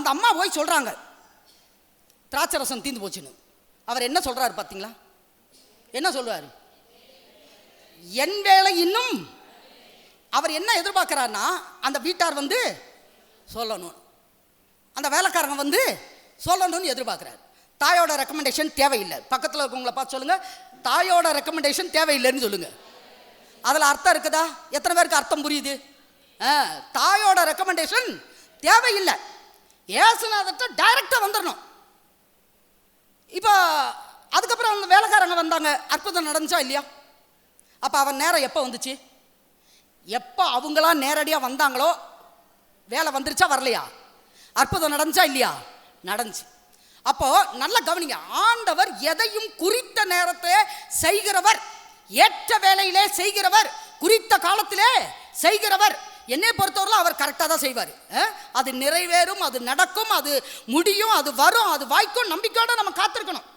அந்த அம்மா போய் சொல்கிறாங்க திராட்சை ரசம் தீர்ந்து போச்சுன்னு. அவர் என்ன சொல்கிறாரு பார்த்தீங்களா? என்ன சொல்லுவார்? என் வேலை இன்னும். அவர் என்ன எதிர்பார்க்குறாருன்னா அந்த வீட்டார் வந்து சொல்லணும், அந்த வேலைக்காரங்க வந்து சொல்லணும்னு எதிர்பார்க்குறாரு. தாயோட ரெக்கமெண்டேஷன் தேவையில்லை. பக்கத்தில் இருக்கவங்கள பார்த்து சொல்லுங்கள், தாயோட ரெக்கமெண்டேஷன் தேவையில்லைன்னு சொல்லுங்கள். அதில் அர்த்தம் இருக்குதா? எத்தனை பேருக்கு அர்த்தம் புரியுது? தாயோட ரெக்கமெண்டேஷன் தேவையில்லை. ஏசுநாதர்கிட்ட டைரக்டாக வந்துடணும். இப்போ அதுக்கப்புறம் அவங்க வேலைக்காரங்க வந்தாங்க, அற்புதம் நடந்துச்சா இல்லையா? அப்போ அவன் நேரம் எப்போ வந்துச்சு? எப்போ அவங்களாம் நேரடியாக வந்தாங்களோ வேலை வந்துருச்சா வரலையா? அற்புதம் நடந்துச்சா இல்லையா? நடந்துச்சு. அப்போ நல்ல கவனிங்க, ஆண்டவர் எதையும் குறித்த நேரத்தை செய்கிறவர், ஏற்ற வேலையிலே செய்கிறவர், குறித்த காலத்திலே செய்கிறவர். என்னை பொறுத்தவரையில் அவர் கரெக்டாக தான் செய்வார். அது நிறைவேறும், அது நடக்கும், அது முடியும், அது வரும், அது வாய்க்கும் நம்பிக்கையோடு நம்ம காத்திருக்கணும்.